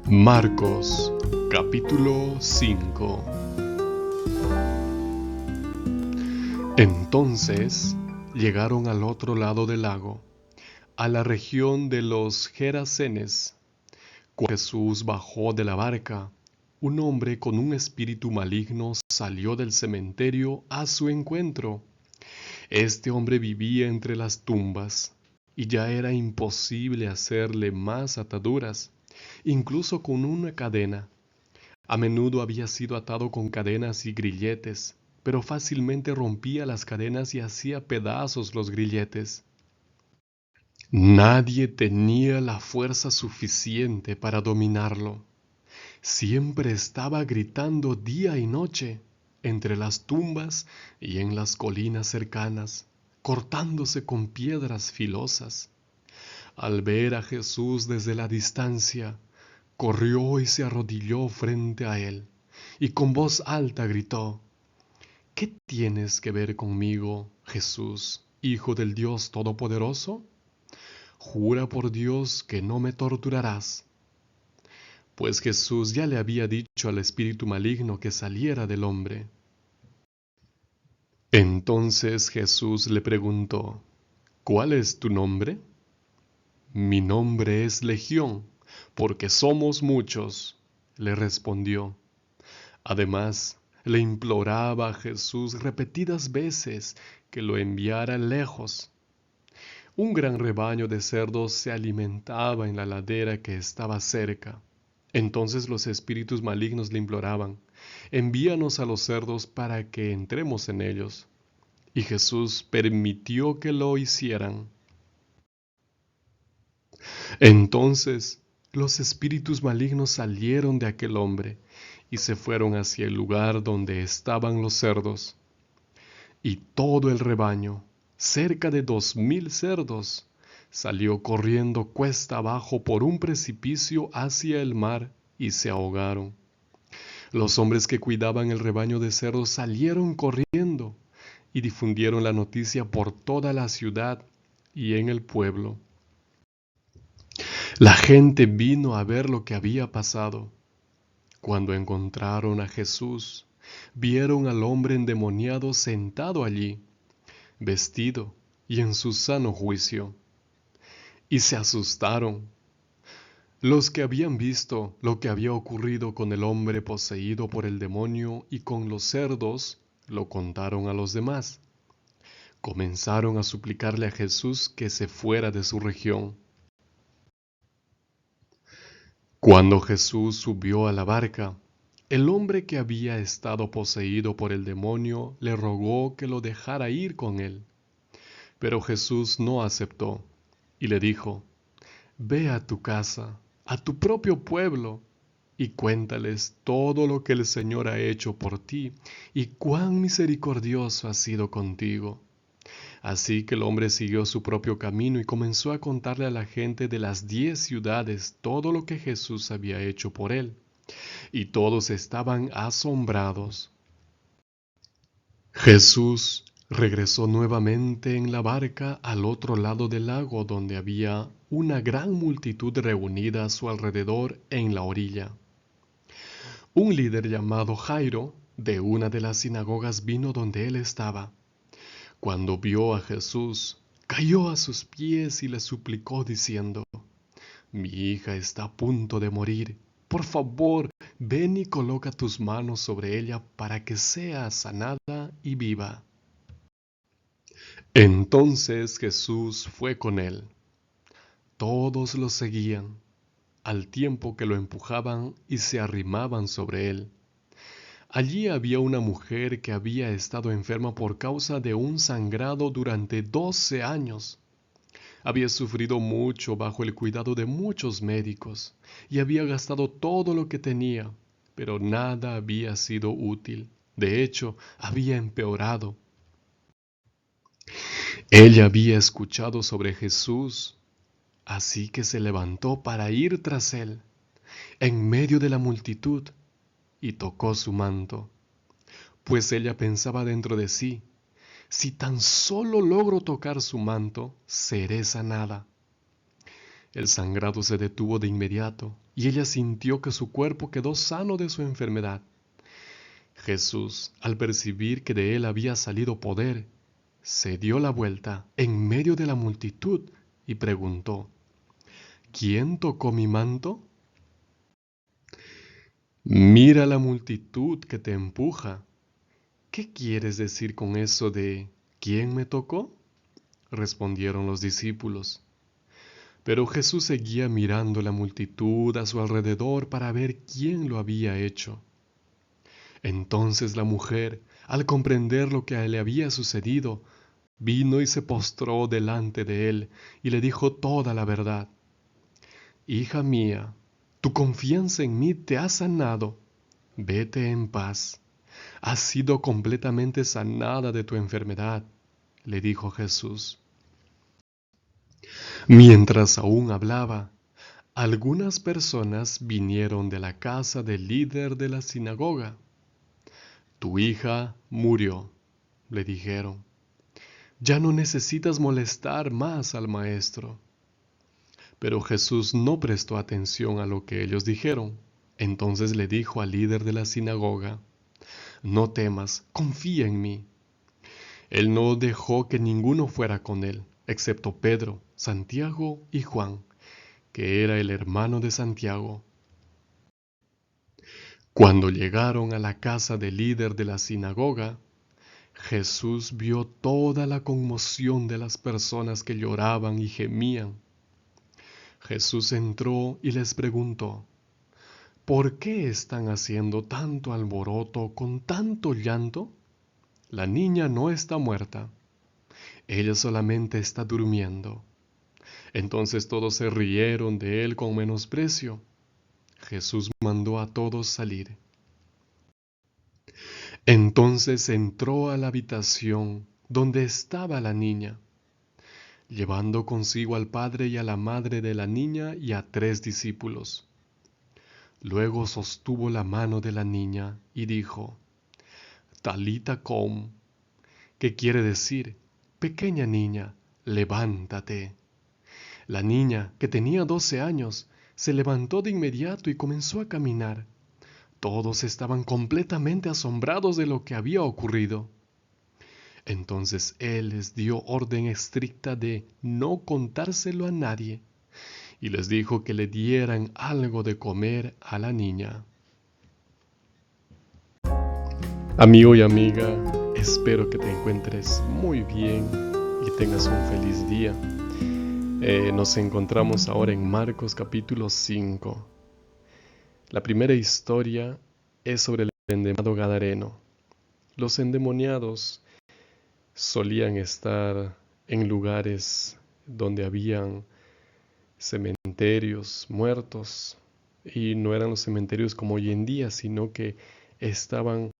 Marcos, capítulo 5. Entonces llegaron al otro lado del lago, a la región de los Gerasenes. Cuando Jesús bajó de la barca, un hombre con un espíritu maligno salió del cementerio a su encuentro. Este hombre vivía entre las tumbas, y ya era imposible hacerle más ataduras, incluso con una cadena. A menudo había sido atado con cadenas y grilletes, pero fácilmente rompía las cadenas y hacía pedazos los grilletes. Nadie tenía la fuerza suficiente para dominarlo. Siempre estaba gritando día y noche, entre las tumbas y en las colinas cercanas, cortándose con piedras filosas. Al ver a Jesús desde la distancia, corrió y se arrodilló frente a él, y con voz alta gritó: ¿Qué tienes que ver conmigo, Jesús, Hijo del Dios Todopoderoso? Jura por Dios que no me torturarás. Pues Jesús ya le había dicho al espíritu maligno que saliera del hombre. Entonces Jesús le preguntó: ¿Cuál es tu nombre? Mi nombre es Legión, porque somos muchos, le respondió. Además, le imploraba a Jesús repetidas veces que lo enviara lejos. Un gran rebaño de cerdos se alimentaba en la ladera que estaba cerca. Entonces los espíritus malignos le imploraban: envíanos a los cerdos para que entremos en ellos. Y Jesús permitió que lo hicieran. Entonces los espíritus malignos salieron de aquel hombre y se fueron hacia el lugar donde estaban los cerdos. Y todo el rebaño, cerca de 2000 cerdos, salió corriendo cuesta abajo por un precipicio hacia el mar y se ahogaron. Los hombres que cuidaban el rebaño de cerdos salieron corriendo y difundieron la noticia por toda la ciudad y en el pueblo. La gente vino a ver lo que había pasado. Cuando encontraron a Jesús, vieron al hombre endemoniado sentado allí, vestido y en su sano juicio, y se asustaron. Los que habían visto lo que había ocurrido con el hombre poseído por el demonio y con los cerdos, lo contaron a los demás. Comenzaron a suplicarle a Jesús que se fuera de su región. Cuando Jesús subió a la barca, el hombre que había estado poseído por el demonio le rogó que lo dejara ir con él. Pero Jesús no aceptó y le dijo: Ve a tu casa, a tu propio pueblo, y cuéntales todo lo que el Señor ha hecho por ti y cuán misericordioso ha sido contigo. Así que el hombre siguió su propio camino y comenzó a contarle a la gente de las 10 ciudades todo lo que Jesús había hecho por él, y todos estaban asombrados. Jesús regresó nuevamente en la barca al otro lado del lago, donde había una gran multitud reunida a su alrededor en la orilla. Un líder llamado Jairo, de una de las sinagogas, vino donde él estaba. Cuando vio a Jesús, cayó a sus pies y le suplicó diciendo: Mi hija está a punto de morir. Por favor, ven y coloca tus manos sobre ella para que sea sanada y viva. Entonces Jesús fue con él. Todos lo seguían, al tiempo que lo empujaban y se arrimaban sobre él. Allí había una mujer que había estado enferma por causa de un sangrado durante 12 años. Había sufrido mucho bajo el cuidado de muchos médicos y había gastado todo lo que tenía, pero nada había sido útil. De hecho, había empeorado. Ella había escuchado sobre Jesús, así que se levantó para ir tras él, en medio de la multitud, y tocó su manto, pues ella pensaba dentro de sí: si tan solo logro tocar su manto, seré sanada. El sangrado se detuvo de inmediato y ella sintió que su cuerpo quedó sano de su enfermedad. Jesús, al percibir que de él había salido poder, se dio la vuelta en medio de la multitud y preguntó: ¿Quién tocó mi manto? Mira la multitud que te empuja. ¿Qué quieres decir con eso de ¿quién me tocó?, respondieron los discípulos. Pero Jesús seguía mirando la multitud a su alrededor para ver quién lo había hecho. Entonces la mujer, al comprender lo que le había sucedido, vino y se postró delante de él y le dijo toda la verdad. Hija mía, tu confianza en mí te ha sanado. Vete en paz. Has sido completamente sanada de tu enfermedad, le dijo Jesús. Mientras aún hablaba, algunas personas vinieron de la casa del líder de la sinagoga. Tu hija murió, le dijeron. Ya no necesitas molestar más al maestro. Pero Jesús no prestó atención a lo que ellos dijeron. Entonces le dijo al líder de la sinagoga: No temas, confía en mí. Él no dejó que ninguno fuera con él, excepto Pedro, Santiago y Juan, que era el hermano de Santiago. Cuando llegaron a la casa del líder de la sinagoga, Jesús vio toda la conmoción de las personas que lloraban y gemían. Jesús entró y les preguntó: ¿Por qué están haciendo tanto alboroto con tanto llanto? La niña no está muerta, ella solamente está durmiendo. Entonces todos se rieron de él con menosprecio. Jesús mandó a todos salir. Entonces entró a la habitación donde estaba la niña, llevando consigo al padre y a la madre de la niña y a 3 discípulos. Luego sostuvo la mano de la niña y dijo: Talita cum, que quiere decir: Pequeña niña, levántate. La niña, que tenía 12 años, se levantó de inmediato y comenzó a caminar. Todos estaban completamente asombrados de lo que había ocurrido. Entonces él les dio orden estricta de no contárselo a nadie y les dijo que le dieran algo de comer a la niña. Amigo y amiga, espero que te encuentres muy bien y tengas un feliz día. Nos encontramos ahora en Marcos capítulo 5. La primera historia es sobre el endemoniado gadareno. Los endemoniados solían estar en lugares donde habían cementerios muertos, y no eran los cementerios como hoy en día, sino que estaban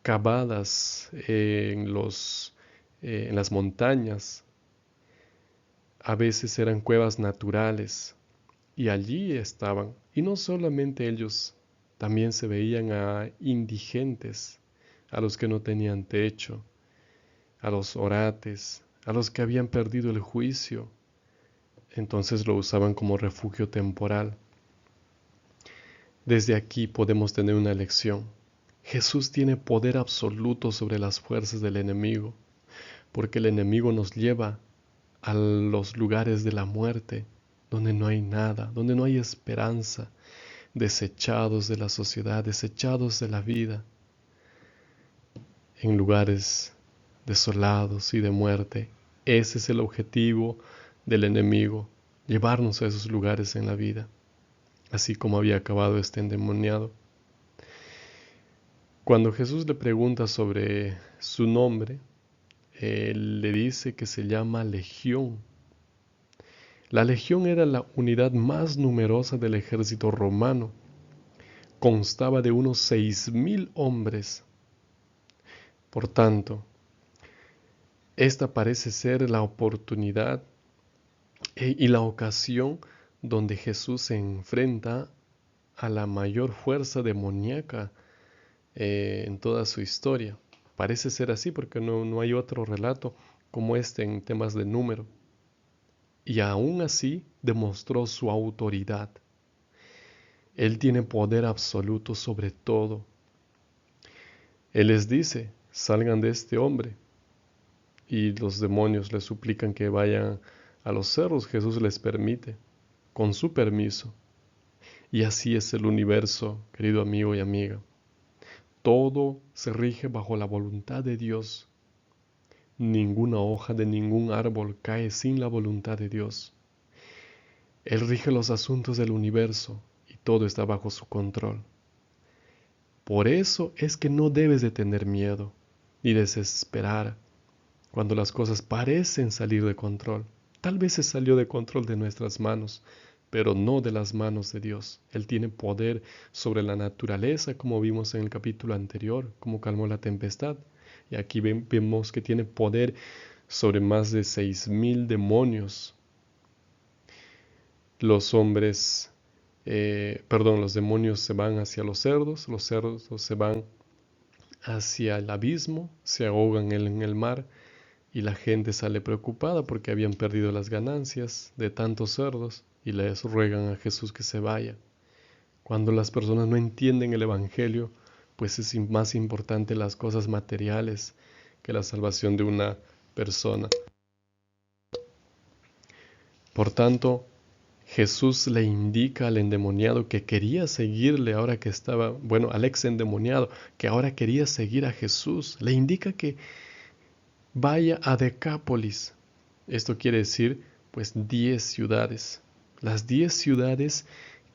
cavadas en las montañas. A veces eran cuevas naturales y allí estaban. Y no solamente ellos, también se veían a indigentes, a los que no tenían techo, a los orates, a los que habían perdido el juicio. Entonces lo usaban como refugio temporal. Desde aquí podemos tener una lección. Jesús tiene poder absoluto sobre las fuerzas del enemigo, porque el enemigo nos lleva a los lugares de la muerte, donde no hay nada, donde no hay esperanza, desechados de la sociedad, desechados de la vida, en lugares desolados y de muerte. Ese es el objetivo del enemigo, llevarnos a esos lugares en la vida, así como había acabado este endemoniado. Cuando Jesús le pregunta sobre su nombre, él le dice que se llama Legión. La legión era la unidad más numerosa del ejército romano. Constaba de unos 6.000 hombres. Por tanto, esta parece ser la oportunidad y la ocasión donde Jesús se enfrenta a la mayor fuerza demoníaca en toda su historia. Parece ser así porque no hay otro relato como este en temas de número. Y aún así demostró su autoridad. Él tiene poder absoluto sobre todo. Él les dice, salgan de este hombre. Y los demonios les suplican que vayan a los cerros. Jesús les permite, con su permiso. Y así es el universo, querido amigo y amiga. Todo se rige bajo la voluntad de Dios. Ninguna hoja de ningún árbol cae sin la voluntad de Dios. Él rige los asuntos del universo y todo está bajo su control. Por eso es que no debes de tener miedo ni desesperar cuando las cosas parecen salir de control. Tal vez se salió de control de nuestras manos, pero no de las manos de Dios. Él tiene poder sobre la naturaleza, como vimos en el capítulo anterior, como calmó la tempestad. Y aquí vemos que tiene poder sobre más de 6.000 demonios. Los demonios se van hacia los cerdos se van hacia el abismo, se ahogan en el mar y la gente sale preocupada porque habían perdido las ganancias de tantos cerdos y les ruegan a Jesús que se vaya. Cuando las personas no entienden el Evangelio, pues es más importante las cosas materiales que la salvación de una persona. Por tanto, Jesús le indica al endemoniado que quería seguirle ahora que estaba, bueno, al ex endemoniado, que ahora quería seguir a Jesús. Le indica que vaya a Decápolis. Esto quiere decir, pues, 10 ciudades. Las 10 ciudades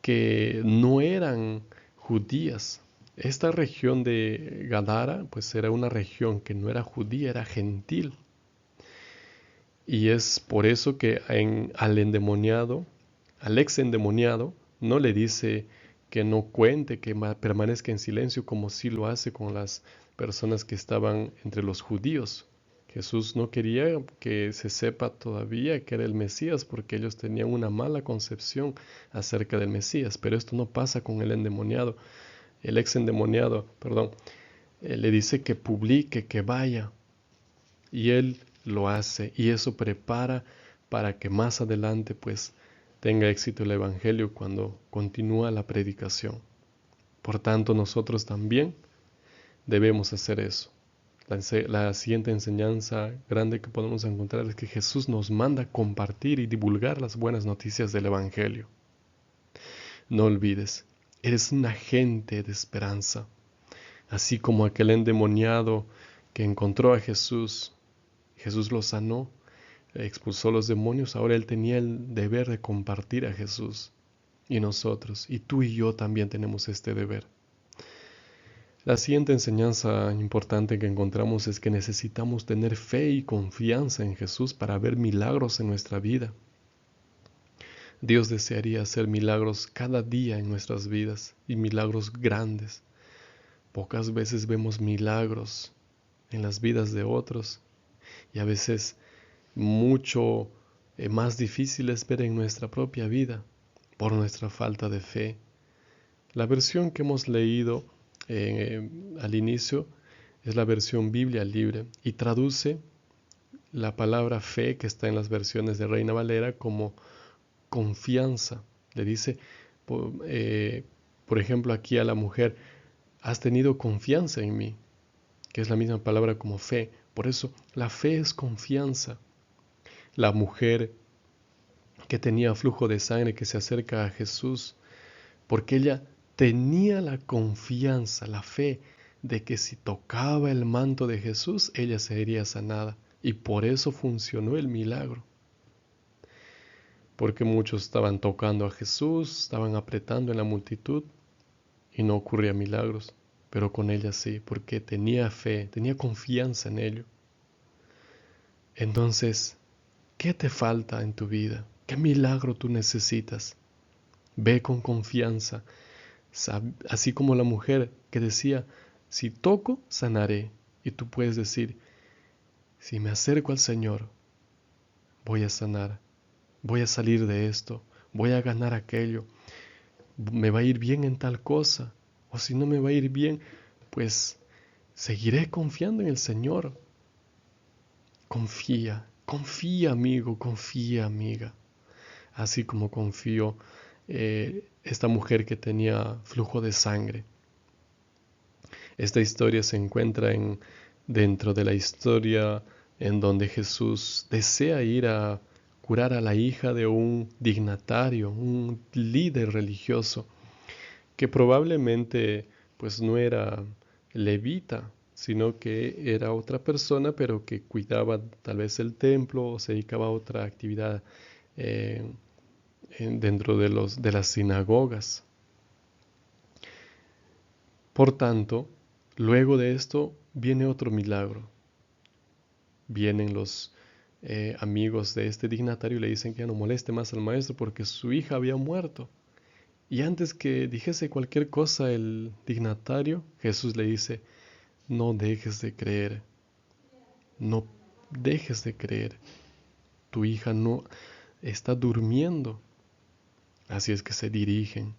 que no eran judías. Esta región de Gadara, pues era una región que no era judía, era gentil. Y es por eso que al endemoniado, al ex endemoniado, no le dice que no cuente, que permanezca en silencio como sí lo hace con las personas que estaban entre los judíos. Jesús no quería que se sepa todavía que era el Mesías porque ellos tenían una mala concepción acerca del Mesías, pero esto no pasa con el endemoniado. El ex endemoniado, perdón, le dice que publique, que vaya, y él lo hace y eso prepara para que más adelante pues tenga éxito el Evangelio cuando continúa la predicación. Por tanto, nosotros también debemos hacer eso. La siguiente enseñanza grande que podemos encontrar es que Jesús nos manda compartir y divulgar las buenas noticias del Evangelio. No olvides, eres un agente de esperanza, así como aquel endemoniado que encontró a Jesús. Jesús lo sanó, expulsó los demonios, ahora él tenía el deber de compartir a Jesús. Y nosotros, y tú y yo también tenemos este deber. La siguiente enseñanza importante que encontramos es que necesitamos tener fe y confianza en Jesús para ver milagros en nuestra vida. Dios desearía hacer milagros cada día en nuestras vidas y milagros grandes. Pocas veces vemos milagros en las vidas de otros y a veces mucho más difícil es ver en nuestra propia vida por nuestra falta de fe. La versión que hemos leído al inicio es la versión Biblia libre y traduce la palabra fe que está en las versiones de Reina Valera como confianza. Le dice, por ejemplo, aquí a la mujer, has tenido confianza en mí, que es la misma palabra como fe. Por eso, la fe es confianza. La mujer que tenía flujo de sangre que se acerca a Jesús, porque ella tenía la confianza, la fe de que si tocaba el manto de Jesús, ella sería sanada. Y por eso funcionó el milagro. Porque muchos estaban tocando a Jesús, estaban apretando en la multitud y no ocurría milagros. Pero con ella sí, porque tenía fe, tenía confianza en ello. Entonces, ¿qué te falta en tu vida? ¿Qué milagro tú necesitas? Ve con confianza, así como la mujer que decía, si toco, sanaré. Y tú puedes decir, si me acerco al Señor, voy a sanar, voy a salir de esto, voy a ganar aquello, me va a ir bien en tal cosa, o si no me va a ir bien, pues seguiré confiando en el Señor. Confía, confía amigo, confía amiga, así como confío esta mujer que tenía flujo de sangre. Esta historia se encuentra dentro de la historia en donde Jesús desea ir a curar a la hija de un dignatario, un líder religioso, que probablemente pues no era levita, sino que era otra persona, pero que cuidaba tal vez el templo o se dedicaba a otra actividad eh, dentro de las sinagogas. Por tanto, luego de esto viene otro milagro. Vienen los amigos de este dignatario y le dicen que ya no moleste más al maestro porque su hija había muerto. Y antes que dijese cualquier cosa el dignatario, Jesús le dice, no dejes de creer, no dejes de creer, tu hija no está durmiendo. Así es que se dirigen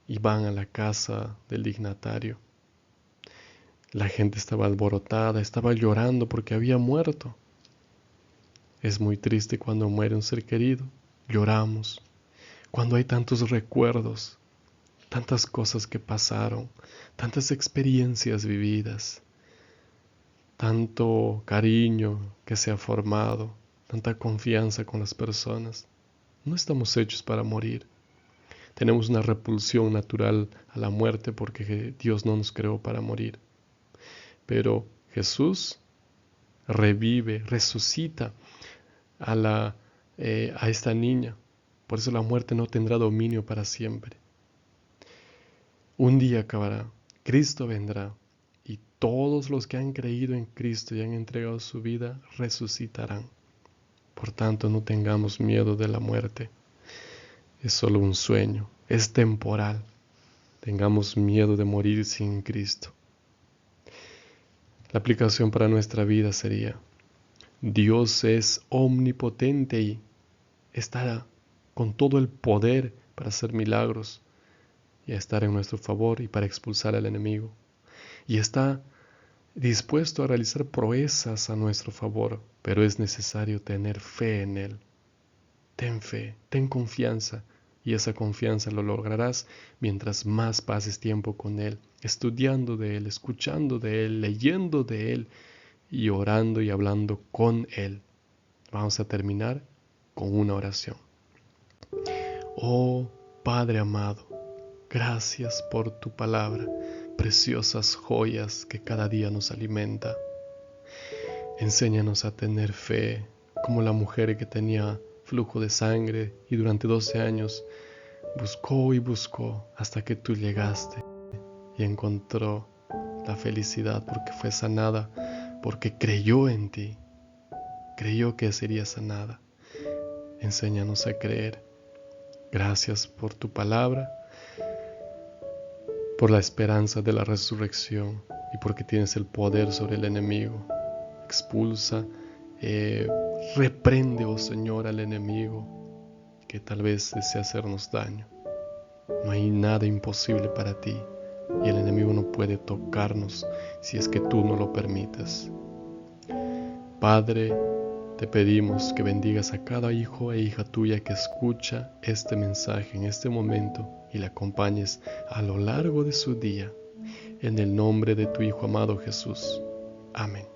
y van a la casa del dignatario. La gente estaba alborotada, estaba llorando porque había muerto. Es muy triste cuando muere un ser querido, lloramos. Cuando hay tantos recuerdos, tantas cosas que pasaron, tantas experiencias vividas, tanto cariño que se ha formado, tanta confianza con las personas. No estamos hechos para morir. Tenemos una repulsión natural a la muerte porque Dios no nos creó para morir. Pero Jesús revive, resucita a esta niña. Por eso la muerte no tendrá dominio para siempre. Un día acabará, Cristo vendrá y todos los que han creído en Cristo y han entregado su vida resucitarán. Por tanto, no tengamos miedo de la muerte. Es solo un sueño, es temporal. Tengamos miedo de morir sin Cristo. La aplicación para nuestra vida sería: Dios es omnipotente y está con todo el poder para hacer milagros y a estar en nuestro favor y para expulsar al enemigo. Y está dispuesto a realizar proezas a nuestro favor, pero es necesario tener fe en Él. Ten fe, ten confianza, y esa confianza lo lograrás mientras más pases tiempo con Él, estudiando de Él, escuchando de Él, leyendo de Él y orando y hablando con Él. Vamos a terminar con una oración. Oh Padre amado, gracias por tu palabra, preciosas joyas que cada día nos alimenta. Enséñanos a tener fe, como la mujer que tenía flujo de sangre y durante 12 años buscó y buscó hasta que tú llegaste y encontró la felicidad porque fue sanada, porque creyó en ti, creyó que sería sanada. Enséñanos a creer. Gracias por tu palabra, por la esperanza de la resurrección y porque tienes el poder sobre el enemigo. Expulsa, reprende, oh Señor, al enemigo que tal vez desea hacernos daño. No hay nada imposible para ti y el enemigo no puede tocarnos si es que tú no lo permites. Padre, te pedimos que bendigas a cada hijo e hija tuya que escucha este mensaje en este momento y le acompañes a lo largo de su día. En el nombre de tu Hijo amado Jesús. Amén.